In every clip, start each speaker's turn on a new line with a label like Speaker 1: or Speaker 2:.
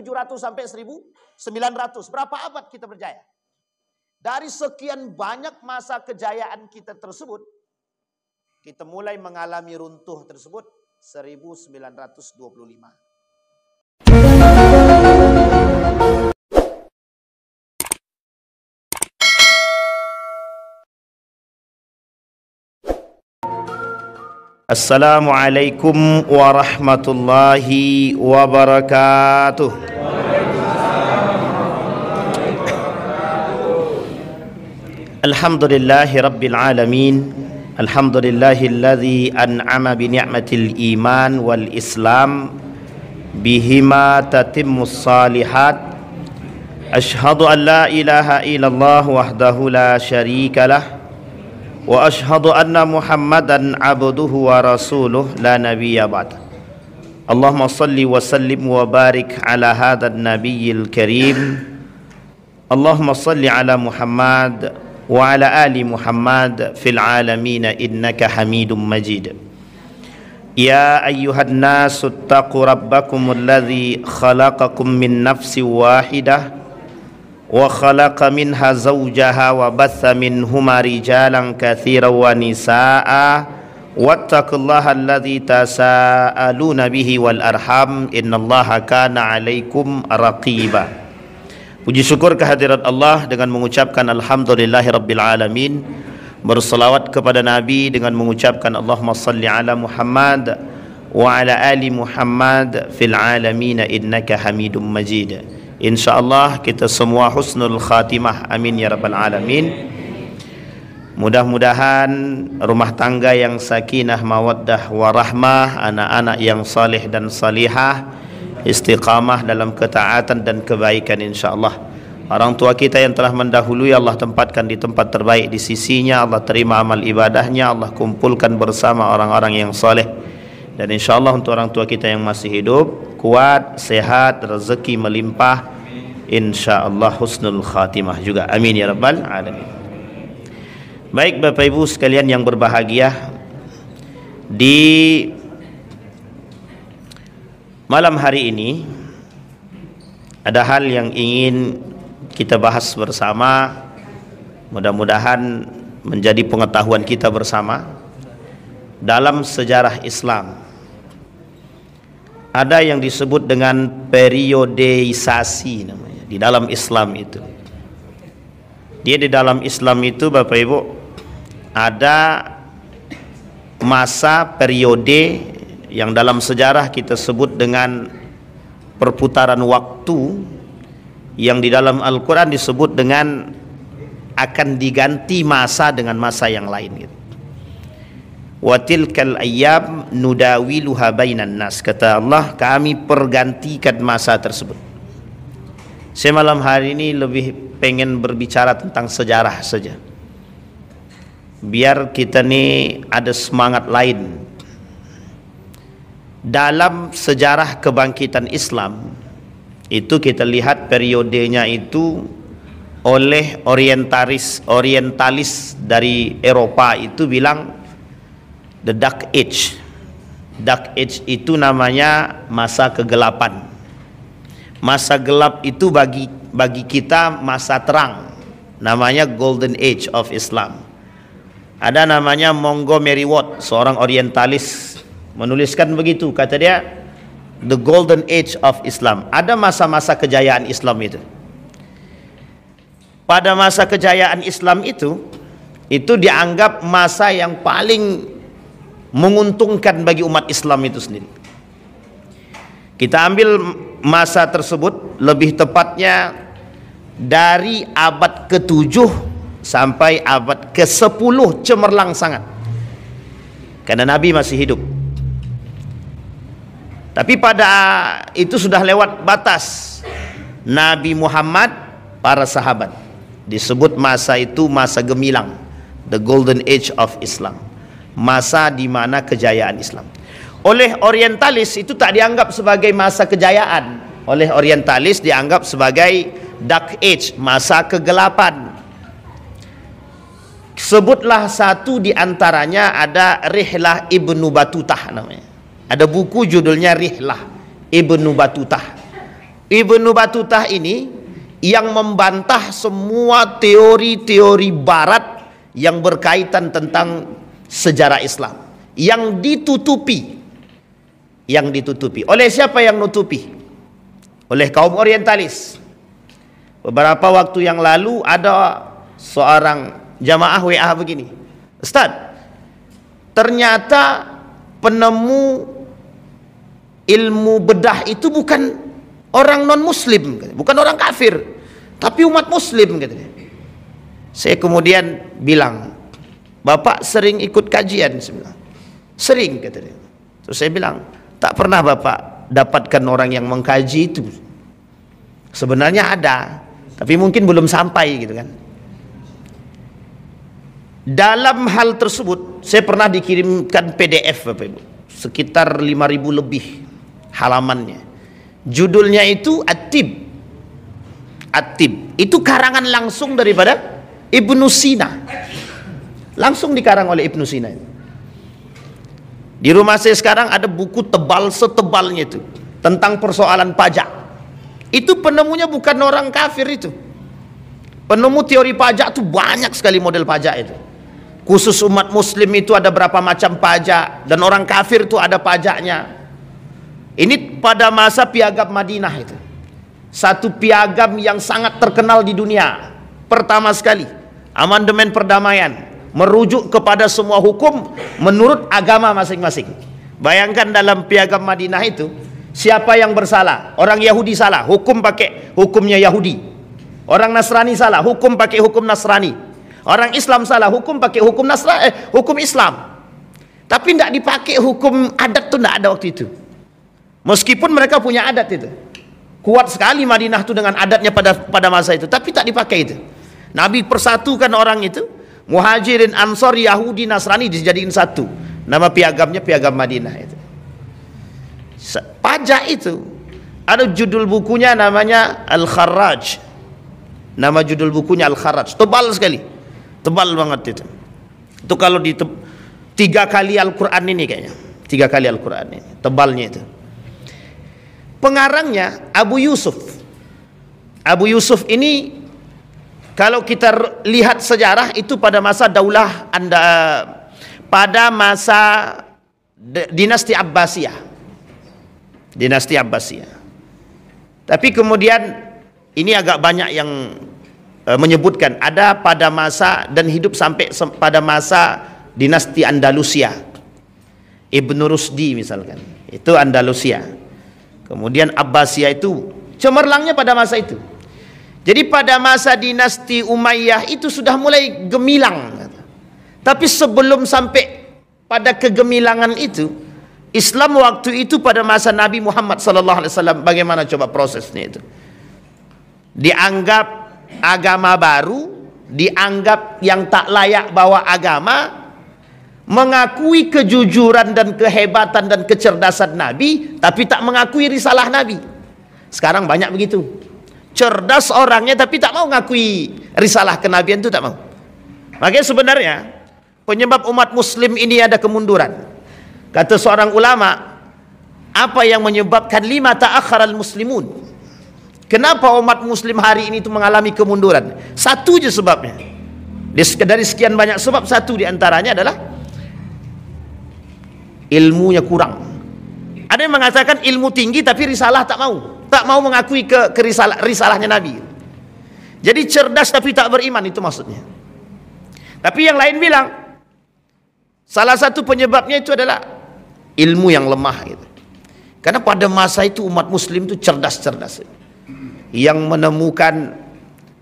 Speaker 1: 1700 sampai 1900. Berapa abad kita berjaya? Dari sekian banyak masa kejayaan kita tersebut, kita mulai mengalami runtuh tersebut 1925. Assalamualaikum warahmatullahi wabarakatuh. Alhamdulillahi rabbil alamin. Alhamdulillahilladzi an'ama bi ni'matil iman wal islam bihima tatimmus salihat. Ashhadu an la ilaha illallah wahdahu la syarikalah wa ashhadu anna Muhammadan abduhu wa rasuluh la nabiyya ba'da. Allahumma salli wa sallim wa barik ala hadzal nabiyyil karim. Allahumma salli ala Muhammad wa ala ali Muhammad fil alamin innaka Hamidum Majid. Ya ayyuhan nasu taqu rabbakumul ladzi khalaqakum min nafsin wahidah wa khalaqa minha zawjaha wa batha minhuma rijalan katsiran wa nisaa wattaqullaha alladzi tasaaluna bihi wal arham innallaha kana 'alaikum raqiba. Puji syukur kehadirat Allah dengan mengucapkan alhamdulillahirabbil alamin, berselawat kepada Nabi dengan mengucapkan Allahumma salli ala Muhammad wa ala ali Muhammad fil alamin innaka Hamidum Majid. InsyaAllah kita semua husnul khatimah, amin ya rabbal alamin. Mudah-mudahan rumah tangga yang sakinah mawaddah warahmah, anak-anak yang salih dan salihah, istiqamah dalam ketaatan dan kebaikan insyaAllah. Orang tua kita yang telah mendahului Allah tempatkan di tempat terbaik di sisinya. Allah terima amal ibadahnya, Allah kumpulkan bersama orang-orang yang saleh. Dan insyaAllah untuk orang tua kita yang masih hidup, kuat, sehat, rezeki melimpah, insyaAllah husnul khatimah juga, amin ya rabbal alamin. Baik Bapak Ibu sekalian yang berbahagia, di malam hari ini ada hal yang ingin kita bahas bersama. Mudah-mudahan menjadi pengetahuan kita bersama. Dalam sejarah Islam ada yang disebut dengan periodeisasi namanya di dalam Islam itu. Dia di dalam Islam itu Bapak Ibu ada masa periode yang dalam sejarah kita sebut dengan perputaran waktu, yang di dalam Al-Quran disebut dengan akan diganti masa dengan masa yang lain gitu. Wa tilkal ayyam nudawiluha bainan nas, kata Allah, kami pergantikan masa tersebut. Saya malam hari ini lebih pengen berbicara tentang sejarah saja, biar kita nih ada semangat lain. Dalam sejarah kebangkitan Islam itu kita lihat periodenya itu oleh orientalis dari Eropa itu bilang The Dark Age. Dark Age itu namanya masa kegelapan. Masa gelap itu bagi kita masa terang, namanya Golden Age of Islam. Ada namanya Montgomery Watt, seorang orientalis, menuliskan begitu, kata dia The Golden Age of Islam. Ada masa-masa kejayaan Islam itu. Pada masa kejayaan Islam itu dianggap masa yang paling menguntungkan bagi umat Islam itu sendiri. Kita ambil masa tersebut, lebih tepatnya dari abad ke-7 sampai abad ke-10, cemerlang sangat, karena Nabi masih hidup. Tapi pada itu sudah lewat batas Nabi Muhammad, para sahabat. Disebut masa itu masa gemilang, the Golden Age of Islam, masa di mana kejayaan Islam. Oleh orientalis itu tak dianggap sebagai masa kejayaan. Oleh orientalis dianggap sebagai Dark Age, masa kegelapan. Sebutlah satu di antaranya, ada Rihlah Ibnu Battutah namanya. Ada buku judulnya Rihlah Ibnu Battutah. Ibnu Battuta ini yang membantah semua teori-teori barat yang berkaitan tentang sejarah Islam, yang ditutupi oleh siapa? Yang nutupi oleh kaum orientalis. Beberapa waktu yang lalu ada seorang jamaah WA begini, Ustaz, ternyata penemu ilmu bedah itu bukan orang non muslim, bukan orang kafir, tapi umat muslim, katanya. Saya kemudian bilang, Bapak sering ikut kajian? Saya bilang, sering, katanya. Terus saya bilang, tak pernah Bapak dapatkan orang yang mengkaji itu. Sebenarnya ada, tapi mungkin belum sampai, gitu kan. Dalam hal tersebut saya pernah dikirimkan PDF, Bapak Ibu, sekitar 5.000 lebih halamannya. Judulnya itu At-Tib. At-Tib itu karangan langsung daripada Ibnu Sina, langsung dikarang oleh Ibnu Sina. Di rumah saya sekarang ada buku tebal setebalnya itu tentang persoalan pajak. Itu penemunya bukan orang kafir itu. Penemu teori pajak itu banyak sekali model pajak itu. Khusus umat muslim itu ada berapa macam pajak, dan orang kafir itu ada pajaknya. Ini pada masa piagam Madinah itu. Satu piagam yang sangat terkenal di dunia. Pertama sekali, amandemen perdamaian, merujuk kepada semua hukum menurut agama masing-masing. Bayangkan dalam piagam Madinah itu, siapa yang bersalah? Orang Yahudi salah, hukum pakai hukumnya Yahudi. Orang Nasrani salah, hukum pakai hukum Nasrani. Orang Islam salah, hukum pakai hukum hukum Islam. Tapi tidak dipakai hukum adat, tuh tidak ada waktu itu. Meskipun mereka punya adat itu, kuat sekali Madinah itu dengan adatnya pada masa itu, tapi tak dipakai itu. Nabi persatukan orang itu, Muhajirin, Ansor, Yahudi, Nasrani dijadikan satu. Nama piagamnya piagam Madinah itu. Pajak itu ada judul bukunya, namanya Al-Kharraj. Nama judul bukunya Al-Kharraj. Tebal sekali, tebal banget itu. Itu kalau di 3 kali Al-Quran ini kayaknya, 3 kali Al-Quran ini tebalnya itu. Pengarangnya Abu Yusuf. Abu Yusuf ini kalau kita lihat sejarah itu pada masa daulah pada masa dinasti Abbasiyah. Dinasti Abbasiyah. Tapi kemudian ini agak banyak yang menyebutkan ada pada masa dan hidup sampai pada masa dinasti Andalusia. Ibnu Rusdi misalkan, itu Andalusia. Kemudian Abbasiyah itu cemerlangnya pada masa itu. Jadi pada masa dinasti Umayyah itu sudah mulai gemilang. Tapi sebelum sampai pada kegemilangan itu, Islam waktu itu pada masa Nabi Muhammad SAW, bagaimana coba prosesnya itu? Dianggap agama baru, dianggap yang tak layak bawa agama, mengakui kejujuran dan kehebatan dan kecerdasan Nabi, tapi tak mengakui risalah Nabi. Sekarang banyak begitu. Cerdas orangnya tapi tak mau mengakui risalah kenabian, itu tak mau. Makanya sebenarnya penyebab umat muslim ini ada kemunduran. Kata seorang ulama, apa yang menyebabkan lima ta'akharal muslimun? Kenapa umat muslim hari ini itu mengalami kemunduran? Satu je sebabnya. Dari sekian banyak sebab, satu diantaranya adalah ilmunya kurang. Ada yang mengatakan ilmu tinggi tapi risalah tak mau mengakui risalahnya Nabi. Jadi cerdas tapi tak beriman, itu maksudnya. Tapi yang lain bilang salah satu penyebabnya itu adalah ilmu yang lemah gitu. Karena pada masa itu umat muslim itu cerdas-cerdas, yang menemukan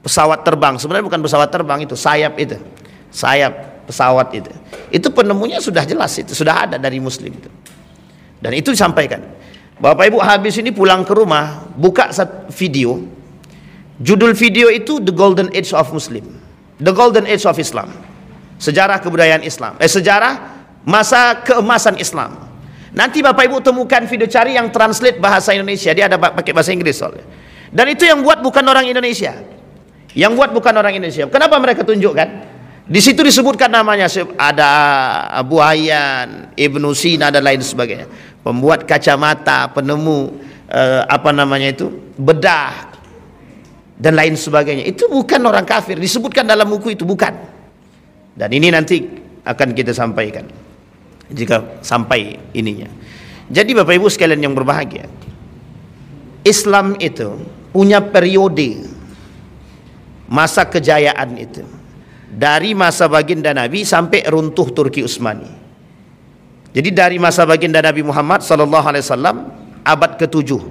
Speaker 1: pesawat terbang. Sebenarnya bukan pesawat terbang, itu sayap pesawat itu penemunya sudah jelas, itu sudah ada dari muslim itu. Dan itu disampaikan. Bapak Ibu habis ini pulang ke rumah, buka video. Judul video itu The Golden Age of Muslim, The Golden Age of Islam. Sejarah kebudayaan Islam, sejarah masa keemasan Islam. Nanti Bapak Ibu temukan video, cari yang translate bahasa Indonesia, dia ada pakai bahasa Inggris soalnya. Dan itu yang buat bukan orang Indonesia. Yang buat bukan orang Indonesia. Kenapa mereka tunjukkan? Di situ disebutkan namanya, ada Abu Hayyan, Ibnu Sina dan lain sebagainya. Pembuat kacamata, penemu apa namanya itu, bedah dan lain sebagainya. Itu bukan orang kafir, disebutkan dalam buku itu, bukan. Dan ini nanti akan kita sampaikan jika sampai ininya. Jadi Bapak Ibu sekalian yang berbahagia, Islam itu punya periode masa kejayaan itu dari masa baginda Nabi sampai runtuh Turki Utsmani. Jadi dari masa baginda Nabi Muhammad SAW abad ke-7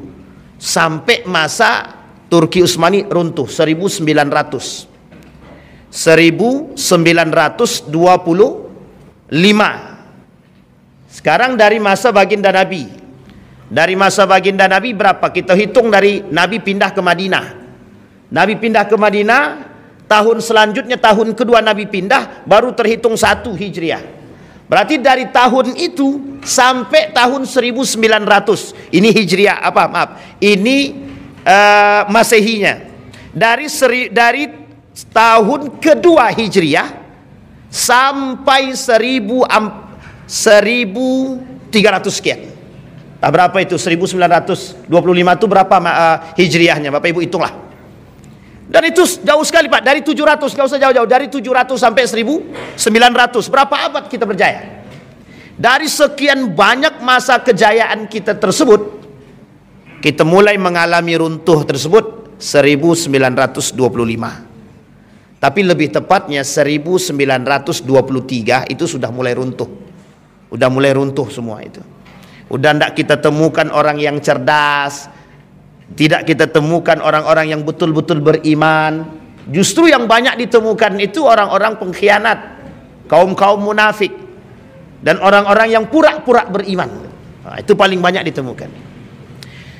Speaker 1: sampai masa Turki Utsmani runtuh 1925. Sekarang dari masa baginda Nabi, dari masa baginda Nabi berapa? Kita hitung dari Nabi pindah ke Madinah. Nabi pindah ke Madinah, tahun selanjutnya tahun kedua Nabi pindah, baru terhitung 1 Hijriah. Berarti dari tahun itu sampai tahun 1900. Ini Hijriah, ini Masehinya. Dari tahun kedua Hijriah sampai 1300 sekian. Berapa itu? 1925 itu berapa Hijriahnya? Bapak Ibu hitunglah. Dan itu jauh sekali Pak, dari 700, nggak usah jauh-jauh, dari 700 sampai 1900, berapa abad kita berjaya? Dari sekian banyak masa kejayaan kita tersebut, kita mulai mengalami runtuh tersebut 1925. Tapi lebih tepatnya 1923 itu sudah mulai runtuh. Udah mulai runtuh semua itu. Udah tidak kita temukan orang yang cerdas, tidak kita temukan orang-orang yang betul-betul beriman. Justru yang banyak ditemukan itu orang-orang pengkhianat, kaum-kaum munafik, dan orang-orang yang pura-pura beriman. Nah, itu paling banyak ditemukan.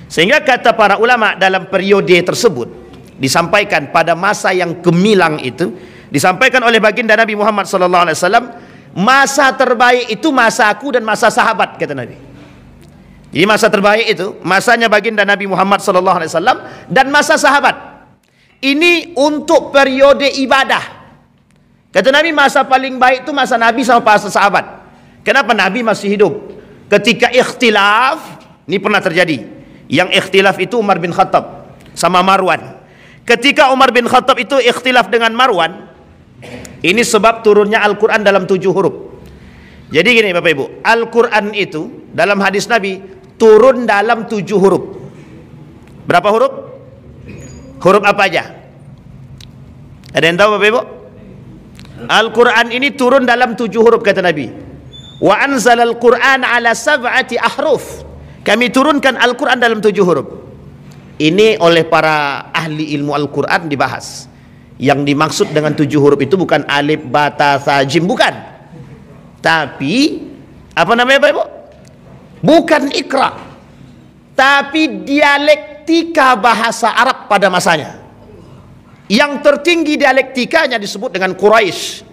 Speaker 1: Sehingga kata para ulama dalam periode tersebut disampaikan pada masa yang gemilang itu, disampaikan oleh baginda Nabi Muhammad SAW, masa terbaik itu masa aku dan masa sahabat, kata Nabi. Jadi masa terbaik itu masanya baginda Nabi Muhammad SAW dan masa sahabat. Ini untuk periode ibadah. Kata Nabi, masa paling baik itu masa Nabi sama masa sahabat. Kenapa? Nabi masih hidup. Ketika ikhtilaf, ini pernah terjadi. Yang ikhtilaf itu Umar bin Khattab sama Marwan. Ketika Umar bin Khattab itu ikhtilaf dengan Marwan, ini sebab turunnya Al-Quran dalam 7 huruf. Jadi gini Bapak Ibu, Al-Quran itu dalam hadis Nabi turun dalam 7 huruf. Berapa huruf? Huruf apa aja? Ada yang tahu Bapak Ibu? Al-Quran ini turun dalam 7 huruf, kata Nabi. Wa anzalal Quran ala sab'ati ahruf. Kami turunkan Al-Quran dalam 7 huruf. Ini oleh para ahli ilmu Al-Quran dibahas. Yang dimaksud dengan 7 huruf itu bukan alif, ba, ta, sa, jim, bukan. Tapi apa namanya Bapak Ibu? Bukan ikra, tapi dialektika bahasa Arab pada masanya. Yang tertinggi dialektikanya disebut dengan Quraisy.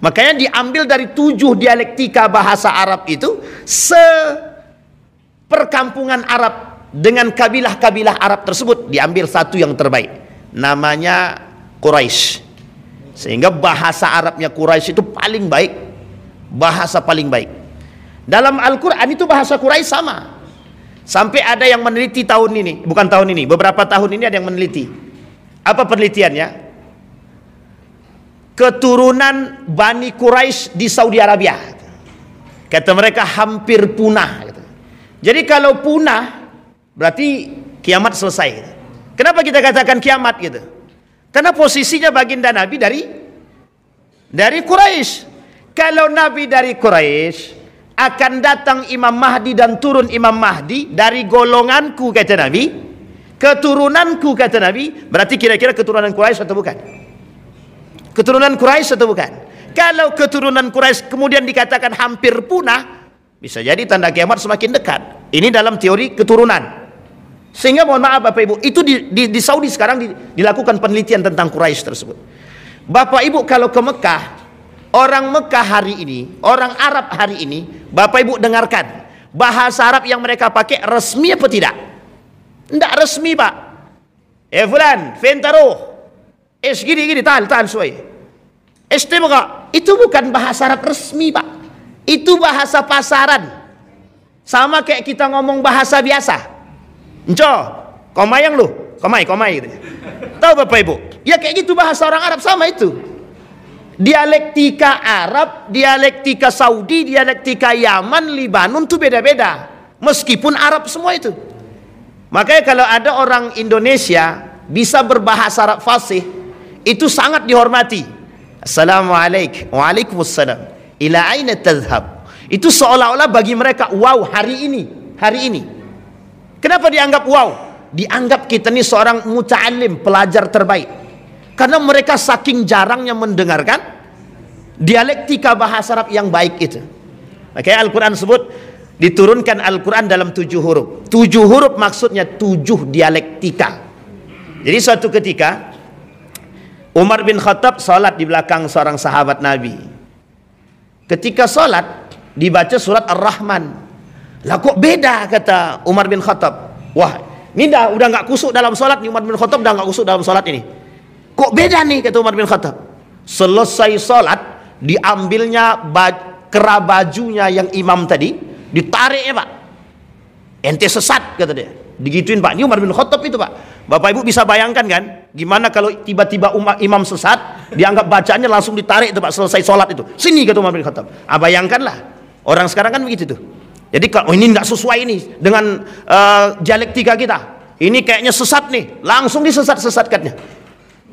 Speaker 1: Makanya diambil dari 7 dialektika bahasa Arab itu, seperkampungan Arab dengan kabilah-kabilah Arab tersebut diambil satu yang terbaik, namanya Quraisy. Sehingga bahasa Arabnya Quraisy itu paling baik, bahasa paling baik. Dalam Al-Quran itu bahasa Quraisy sama. Sampai ada yang meneliti tahun ini, bukan tahun ini, beberapa tahun ini ada yang meneliti. Apa penelitiannya? Keturunan Bani Quraisy di Saudi Arabia, kata mereka hampir punah. Jadi kalau punah berarti kiamat selesai. Kenapa kita katakan kiamat gitu? Karena posisinya baginda Nabi dari Quraisy. Kalau Nabi dari Quraisy, akan datang Imam Mahdi dan turun Imam Mahdi dari golonganku, kata Nabi, keturunanku, kata Nabi. Berarti kira-kira keturunan Quraisy atau bukan? Keturunan Quraisy atau bukan? Kalau keturunan Quraisy kemudian dikatakan hampir punah, bisa jadi tanda kiamat semakin dekat. Ini dalam teori keturunan. Sehingga mohon maaf Bapak Ibu, itu di Saudi sekarang dilakukan penelitian tentang Quraisy tersebut. Bapak Ibu kalau ke Mekah, orang Mekah hari ini, orang Arab hari ini, Bapak Ibu dengarkan, bahasa Arab yang mereka pakai resmi apa tidak? Tidak resmi Pak. Fulan, fentaruh, gini, tahan suai. Istibqa, itu bukan bahasa Arab resmi Pak. Itu bahasa pasaran. Sama kayak kita ngomong bahasa biasa. Enco, komai yang lu, komai gitu. Tahu Bapak Ibu? Ya kayak gitu bahasa orang Arab sama itu. Dialektika Arab, dialektika Saudi, dialektika Yaman, Libanon tuh beda-beda. Meskipun Arab semua itu. Makanya kalau ada orang Indonesia bisa berbahasa Arab fasih, itu sangat dihormati. Assalamualaikum, waalaikumsalam. Ila aina tadhhab? Itu seolah-olah bagi mereka, wow, hari ini. Kenapa dianggap wow? Dianggap kita ini seorang muta'alim, pelajar terbaik. Karena mereka saking jarangnya mendengarkan dialektika bahasa Arab yang baik itu. Makanya Al-Quran sebut, diturunkan Al-Quran dalam 7 huruf. 7 huruf maksudnya 7 dialektika. Jadi suatu ketika Umar bin Khattab salat di belakang seorang sahabat Nabi. Ketika salat dibaca surat Ar-Rahman. Lah kok beda, kata Umar bin Khattab. Wah, ini udah nggak kusuk dalam salat nih, Umar bin Khattab udah nggak kusuk dalam salat ini. Kok beda nih, kata Umar bin Khattab. Selesai salat diambilnya kera bajunya yang imam tadi, ditarik ya Pak. Ente sesat, kata dia. Digituin Pak. Ini Umar bin Khattab itu Pak. Bapak Ibu bisa bayangkan kan, gimana kalau tiba-tiba imam sesat, dianggap bacaannya langsung ditarik itu Pak, selesai sholat itu. Sini, kata Umar bin Khattab. Bayangkanlah, orang sekarang kan begitu tuh. Jadi kalau ini nggak sesuai ini dengan dialektika kita, ini kayaknya sesat nih, langsung disesat-sesatkannya.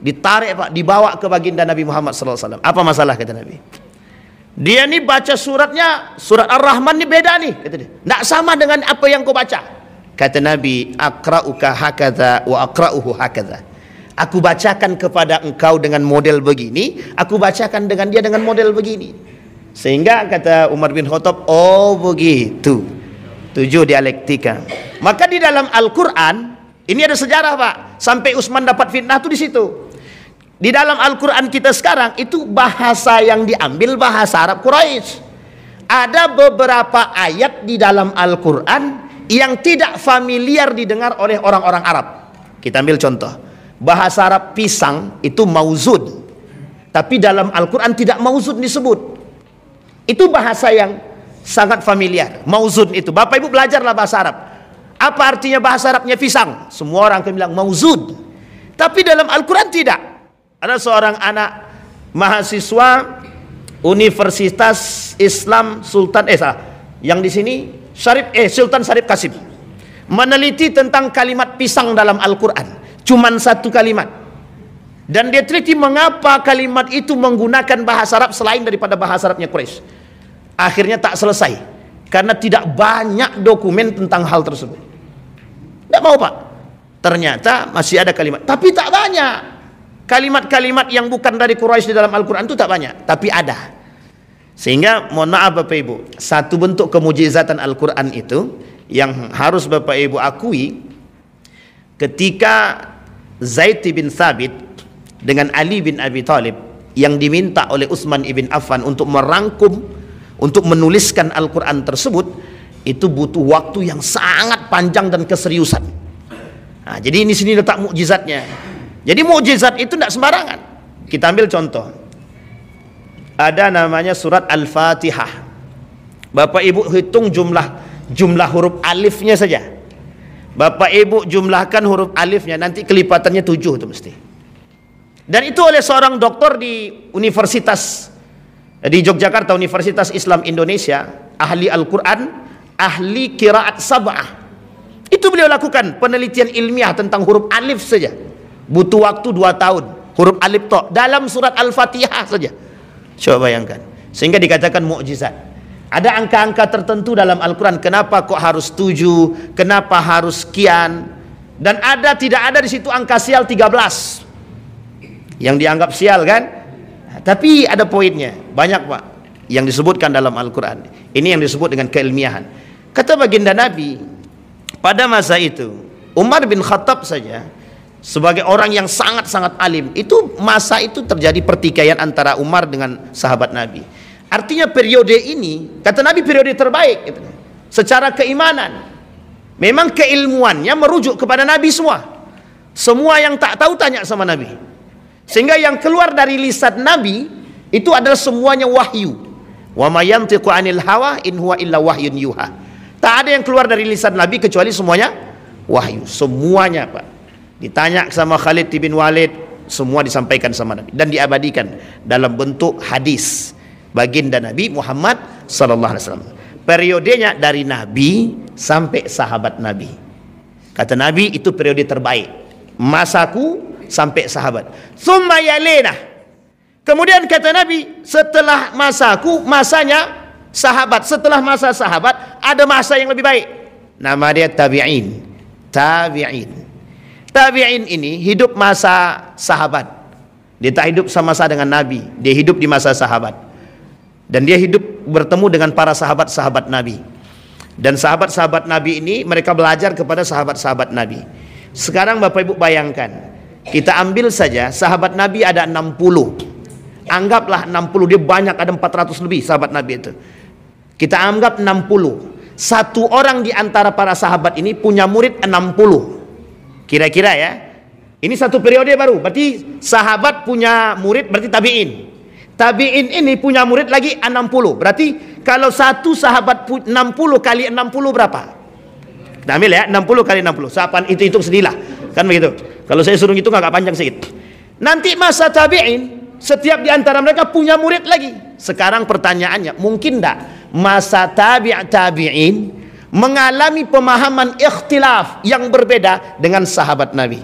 Speaker 1: Ditarik Pak, dibawa ke baginda Nabi Muhammad SAW. Apa masalah, kata Nabi? Dia nih baca suratnya, surat Ar-Rahman nih beda nih, kata dia. Nggak sama dengan apa yang kau baca. Kata Nabi, akra'uka hakadha wa akra'uhu hakadha. Aku bacakan kepada engkau dengan model begini, aku bacakan dengan dia dengan model begini. Sehingga kata Umar bin Khattab, oh begitu. 7 dialektika. Maka di dalam Al-Quran, ini ada sejarah Pak. Sampai Utsman dapat fitnah tuh di situ. Di dalam Al-Quran kita sekarang, itu bahasa yang diambil bahasa Arab Quraisy. Ada beberapa ayat di dalam Al-Quran yang tidak familiar didengar oleh orang-orang Arab. Kita ambil contoh. Bahasa Arab pisang itu mauzun. Tapi dalam Al-Quran tidak mauzun disebut. Itu bahasa yang sangat familiar. Mauzun itu. Bapak Ibu belajarlah bahasa Arab. Apa artinya bahasa Arabnya pisang? Semua orang akan bilang mauzun. Tapi dalam Al-Quran tidak. Ada seorang anak mahasiswa Universitas Islam Sultan yang di sini Sultan Syarif Qasim meneliti tentang kalimat pisang dalam Al-Quran. Cuman 1 kalimat. Dan dia teliti mengapa kalimat itu menggunakan bahasa Arab selain daripada bahasa Arabnya Quraisy. Akhirnya tak selesai. Karena tidak banyak dokumen tentang hal tersebut. Tidak mau Pak. Ternyata masih ada kalimat. Tapi tak banyak. Kalimat-kalimat yang bukan dari Quraisy di dalam Al-Quran itu tak banyak. Tapi ada. Sehingga mohon maaf Bapak Ibu, satu bentuk kemujizatan Al-Quran itu yang harus Bapak Ibu akui, ketika Zaid bin Thabit dengan Ali bin Abi Thalib yang diminta oleh Utsman ibn Affan untuk merangkum, untuk menuliskan Al-Quran tersebut, itu butuh waktu yang sangat panjang dan keseriusan. Nah, jadi ini sini letak mukjizatnya. Jadi mukjizat itu tidak sembarangan. Kita ambil contoh. Ada namanya surat Al-Fatihah. Bapak Ibu hitung jumlah huruf alifnya saja. Bapak Ibu jumlahkan huruf alifnya, nanti kelipatannya 7 itu mesti. Dan itu oleh seorang doktor di Universitas di Yogyakarta, Universitas Islam Indonesia, ahli Al-Quran, ahli qiraat sab'ah. Itu beliau lakukan penelitian ilmiah tentang huruf alif saja. Butuh waktu 2 tahun. Huruf alif to dalam surat Al-Fatihah saja. Coba bayangkan. Sehingga dikatakan mukjizat. Ada angka-angka tertentu dalam Al-Quran. Kenapa kok harus 7? Kenapa harus sekian? Dan tidak ada di situ angka sial 13. Yang dianggap sial kan? Tapi ada poinnya. Banyak Pak yang disebutkan dalam Al-Quran. Ini yang disebut dengan keilmiahan. Kata baginda Nabi, pada masa itu Umar bin Khattab saja sebagai orang yang sangat-sangat alim, itu masa itu terjadi pertikaian antara Umar dengan sahabat Nabi. Artinya periode ini, kata Nabi, periode terbaik gitu. Secara keimanan. Memang keilmuannya merujuk kepada Nabi semua. Semua yang tak tahu tanya sama Nabi. Sehingga yang keluar dari lisan Nabi itu adalah semuanya wahyu. Wa ma yantiqu 'anil hawa in huwa illa wahyun yuha. Tak ada yang keluar dari lisan Nabi kecuali semuanya wahyu. Semuanya Pak. Ditanya sama Khalid bin Walid, semua disampaikan sama Nabi dan diabadikan dalam bentuk hadis baginda Nabi Muhammad sallallahu alaihi wasallam. Periodenya dari Nabi sampai sahabat Nabi. Kata Nabi, itu periode terbaik. Masaku sampai sahabat. Tsumma yalena. Kemudian kata Nabi, setelah masaku, masanya sahabat. Setelah masa sahabat, ada masa yang lebih baik. Nama dia tabi'in. Tabi'in. Tabi'in ini hidup masa sahabat. Dia tak hidup sama-sama dengan Nabi. Dia hidup di masa sahabat. Dan dia hidup bertemu dengan para sahabat-sahabat Nabi. Dan sahabat-sahabat Nabi ini mereka belajar kepada sahabat-sahabat Nabi. Sekarang Bapak Ibu bayangkan, kita ambil saja sahabat Nabi ada 60. Anggaplah 60, dia banyak, ada 400 lebih sahabat Nabi itu. Kita anggap 60. Satu orang di antara para sahabat ini punya murid 60. Kira-kira ya. Ini satu periode baru. Berarti sahabat punya murid, berarti tabi'in. Tabi'in ini punya murid lagi 60. Berarti kalau satu sahabat 60 kali 60 berapa? Kita ambil ya, 60 kali 60. Sahabat itu hitung sendirilah. Kan begitu. Kalau saya suruh hitung agak panjang sedikit. Nanti masa tabi'in, setiap di antara mereka punya murid lagi. Sekarang pertanyaannya, mungkin tak masa tabi'in mengalami pemahaman ikhtilaf yang berbeda dengan sahabat Nabi?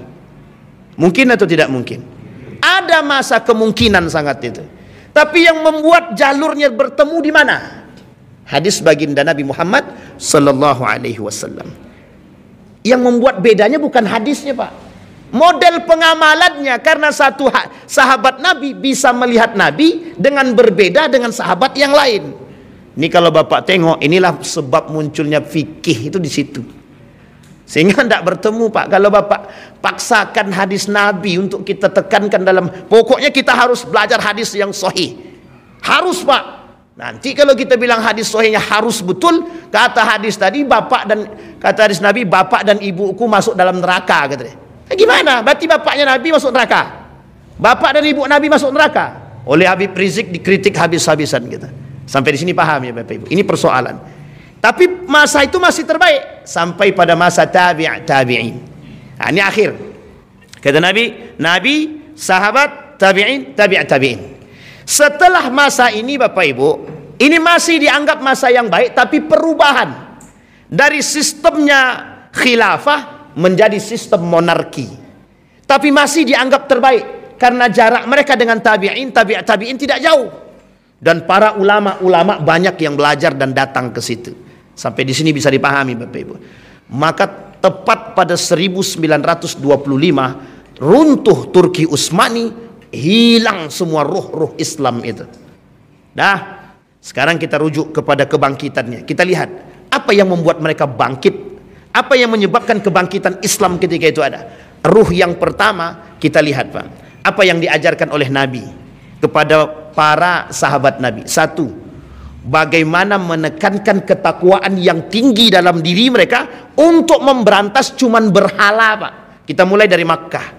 Speaker 1: Mungkin atau tidak mungkin? Ada masa kemungkinan sangat itu. Tapi yang membuat jalurnya bertemu di mana? Hadis baginda Nabi Muhammad sallallahu alaihi wasallam. Yang membuat bedanya bukan hadisnya, Pak. Model pengamalannya, karena satu sahabat Nabi bisa melihat Nabi dengan berbeda dengan sahabat yang lain. Ini kalau Bapak tengok, inilah sebab munculnya fikih itu di situ. Sehingga tidak bertemu, Pak. Kalau Bapak paksakan hadis Nabi untuk kita tekankan dalam, pokoknya kita harus belajar hadis yang sahih. Harus, Pak. Nanti kalau kita bilang hadis sahihnya harus betul, kata hadis tadi bapak dan kata hadis Nabi, bapak dan ibuku masuk dalam neraka, katanya. Gimana? Berarti bapaknya Nabi masuk neraka, bapak dan ibu Nabi masuk neraka. Oleh Habib Rizik dikritik habis-habisan kita. Sampai di sini paham ya Bapak Ibu. Ini persoalan. Tapi masa itu masih terbaik sampai pada masa tabi'in. Nah, ini akhir. Kata Nabi, sahabat, tabi'in. Setelah masa ini Bapak Ibu, ini masih dianggap masa yang baik, tapi perubahan dari sistemnya khilafah menjadi sistem monarki. Tapi masih dianggap terbaik karena jarak mereka dengan tabi'in tidak jauh. Dan para ulama-ulama banyak yang belajar dan datang ke situ. Sampai di sini bisa dipahami Bapak Ibu. Maka tepat pada 1925 runtuh Turki Utsmani, hilang semua ruh-ruh Islam itu. Nah, sekarang kita rujuk kepada kebangkitannya. Kita lihat apa yang membuat mereka bangkit, apa yang menyebabkan kebangkitan Islam ketika itu ada. Ruh yang pertama kita lihat, Pak. Apa yang diajarkan oleh Nabi kepada para sahabat Nabi. Satu, bagaimana menekankan ketakwaan yang tinggi dalam diri mereka untuk memberantas cuman berhala, Pak. Kita mulai dari Makkah.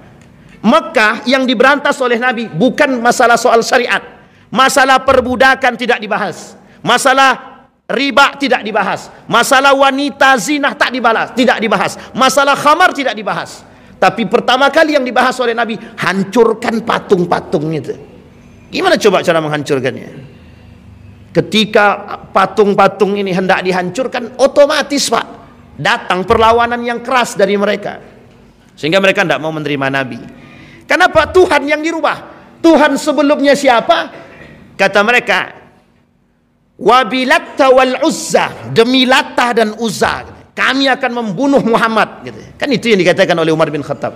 Speaker 1: Makkah yang diberantas oleh Nabi bukan masalah soal syariat. Masalah perbudakan tidak dibahas. Masalah riba tidak dibahas. Masalah wanita zina tidak dibahas. Masalah khamar tidak dibahas. Tapi pertama kali yang dibahas oleh Nabi, hancurkan patung-patung itu. Gimana coba cara menghancurkannya? Ketika patung-patung ini hendak dihancurkan, otomatis Pak, datang perlawanan yang keras dari mereka. Sehingga mereka tidak mau menerima Nabi. Kenapa? Tuhan yang dirubah. Tuhan sebelumnya siapa? Kata mereka, Wabilatta wal Uzza, demi Latah dan Uzza, kami akan membunuh Muhammad. Kan itu yang dikatakan oleh Umar bin Khattab.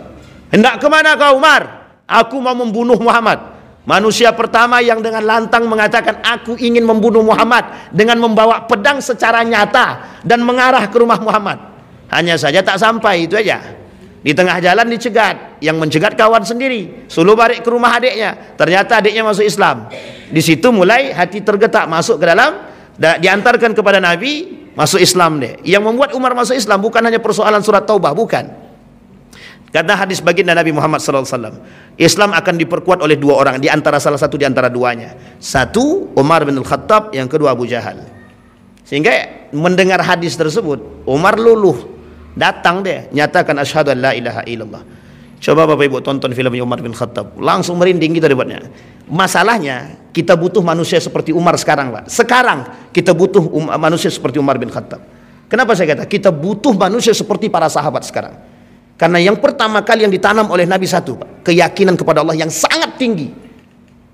Speaker 1: Hendak kemana kau Umar? Aku mau membunuh Muhammad. Manusia pertama yang dengan lantang mengatakan aku ingin membunuh Muhammad dengan membawa pedang secara nyata dan mengarah ke rumah Muhammad. Hanya saja tak sampai, itu aja. Di tengah jalan dicegat, yang mencegat kawan sendiri, suruh balik ke rumah adiknya. Ternyata adiknya masuk Islam. Di situ mulai hati tergetak, masuk ke dalam, diantarkan kepada Nabi, masuk Islam deh. Yang membuat Umar masuk Islam bukan hanya persoalan surat Taubah, bukan. Kata hadis baginda Nabi Muhammad SAW, Islam akan diperkuat oleh dua orang, di antara salah satu di antara duanya. Satu Umar bin Al-Khattab, yang kedua Abu Jahal. Sehingga mendengar hadis tersebut, Umar luluh Datang dia, nyatakan asyhadu an la ilaha illallah. Coba Bapak Ibu tonton filmnya Umar bin Khattab, langsung merinding kita debatnya. Masalahnya kita butuh manusia seperti Umar sekarang, Pak. Sekarang kita butuh manusia seperti Umar bin Khattab. Kenapa saya kata kita butuh manusia seperti para sahabat sekarang? Karena yang pertama kali yang ditanam oleh Nabi satu, Pak, keyakinan kepada Allah yang sangat tinggi.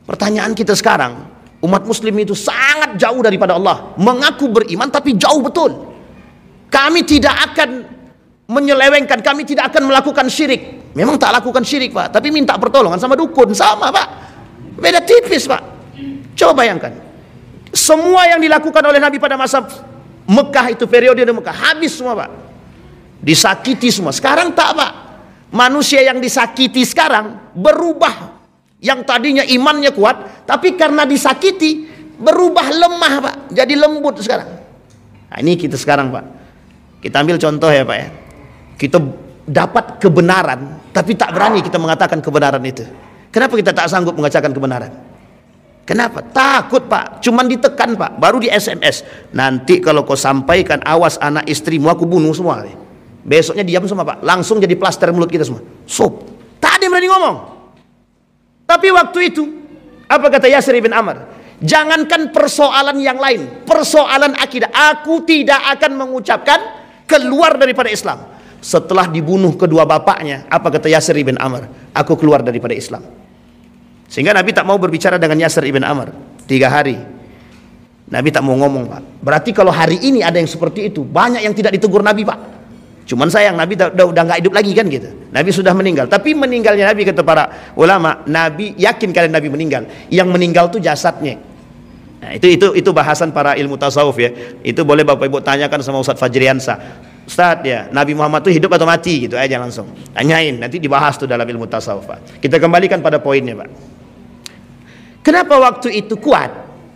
Speaker 1: Pertanyaan kita sekarang, umat muslim itu sangat jauh daripada Allah, mengaku beriman tapi jauh betul. Kami tidak akan menyelewengkan, kami tidak akan melakukan syirik. Memang tak lakukan syirik, Pak, tapi minta pertolongan sama dukun, sama, Pak. Beda tipis, Pak. Coba bayangkan, semua yang dilakukan oleh Nabi pada masa Mekah itu, periode di Mekah, habis semua, Pak. Disakiti semua. Sekarang tak, Pak. Manusia yang disakiti sekarang berubah. Yang tadinya imannya kuat, tapi karena disakiti berubah lemah, Pak. Jadi lembut sekarang. Nah, ini kita sekarang, Pak. Kita ambil contoh ya, Pak ya. Kita dapat kebenaran, tapi tak berani kita mengatakan kebenaran itu. Kenapa kita tak sanggup mengatakan kebenaran? Kenapa? Takut, Pak. Cuman ditekan, Pak. Baru di SMS. Nanti kalau kau sampaikan, awas anak istrimu aku bunuh semua. Besoknya diam semua, Pak. Langsung jadi plaster mulut kita semua. Sob. Tak ada yang berani ngomong. Tapi waktu itu, apa kata Yasir bin Amr? Jangankan persoalan yang lain, persoalan akidah. Aku tidak akan mengucapkan keluar daripada Islam. Setelah dibunuh kedua bapaknya, apa kata Yasir bin Amr? Aku keluar daripada Islam. Sehingga Nabi tak mau berbicara dengan Yasir bin Amr 3 hari. Nabi tak mau ngomong, Pak. Berarti kalau hari ini ada yang seperti itu, banyak yang tidak ditegur Nabi, Pak. Cuman sayang Nabi udah nggak hidup lagi kan gitu. Nabi sudah meninggal. Tapi meninggalnya Nabi, kata para ulama, Nabi yakin kalian Nabi meninggal. Yang meninggal tuh jasadnya. Nah, itu bahasan para ilmu tasawuf ya. Itu boleh Bapak Ibu tanyakan sama Ustaz Fajriansa. Ustaz ya, Nabi Muhammad itu hidup atau mati gitu aja langsung. Tanyain, nanti dibahas tuh dalam ilmu tasawuf, Pak. Kita kembalikan pada poinnya, Pak. Kenapa waktu itu kuat?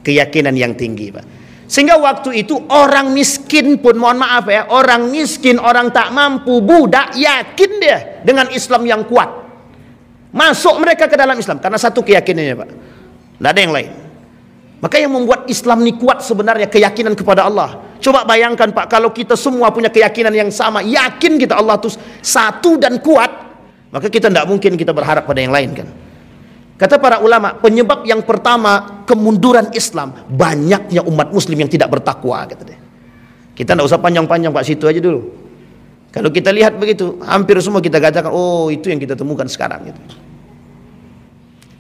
Speaker 1: Keyakinan yang tinggi, Pak. Sehingga waktu itu orang miskin pun, mohon maaf ya, orang miskin, orang tak mampu, budak, yakin dia dengan Islam yang kuat. Masuk mereka ke dalam Islam karena satu keyakinannya, Pak. Tidak ada yang lain. Maka yang membuat Islam ini kuat sebenarnya keyakinan kepada Allah. Coba bayangkan, Pak, kalau kita semua punya keyakinan yang sama, yakin kita Allah itu satu dan kuat, maka kita tidak mungkin kita berharap pada yang lain kan. Kata para ulama, penyebab yang pertama kemunduran Islam, banyaknya umat muslim yang tidak bertakwa, kata dia. Kita tidak usah panjang-panjang, Pak, situ aja dulu. Kalau kita lihat begitu, hampir semua kita katakan, oh itu yang kita temukan sekarang gitu.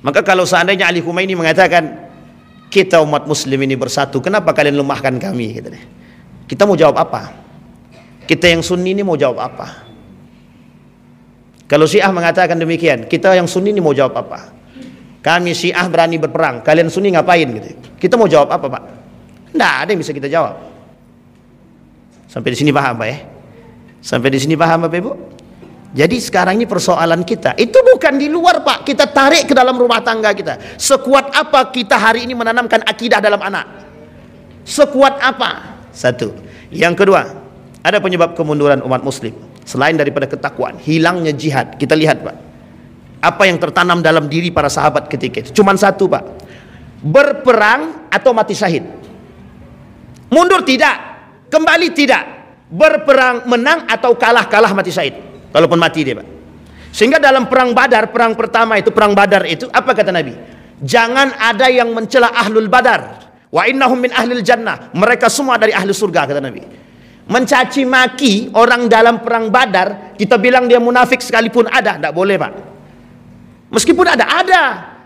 Speaker 1: Maka kalau seandainya Ali Khumaini mengatakan, kita umat muslim ini bersatu, kenapa kalian lemahkan kami, gitu deh. Kita mau jawab apa? Kita yang Sunni ini mau jawab apa? Kalau Syiah mengatakan demikian, kita yang Sunni ini mau jawab apa? Kami Syiah berani berperang, kalian Sunni ngapain gitu? Kita mau jawab apa, Pak? Tidak ada yang bisa kita jawab. Sampai di sini paham, Pak ya? Sampai di sini paham, Bapak Ibu? Jadi sekarang ini persoalan kita itu bukan di luar, Pak. Kita tarik ke dalam rumah tangga kita. Sekuat apa kita hari ini menanamkan akidah dalam anak? Sekuat apa? Satu. Yang kedua, ada penyebab kemunduran umat muslim selain daripada ketakwaan, hilangnya jihad. Kita lihat, Pak, apa yang tertanam dalam diri para sahabat ketika itu. Cuman satu, Pak. Berperang atau mati syahid. Mundur tidak, kembali tidak. Berperang menang atau kalah mati syahid. Kalaupun mati dia, Pak. Sehingga dalam perang Badar, perang pertama itu, perang Badar itu, apa kata Nabi? Jangan ada yang mencela ahlul Badar. Wa innahum min ahlil jannah. Mereka semua dari ahli surga, kata Nabi. Mencaci maki orang dalam perang Badar, kita bilang dia munafik sekalipun ada, tidak boleh, Pak. Meskipun ada.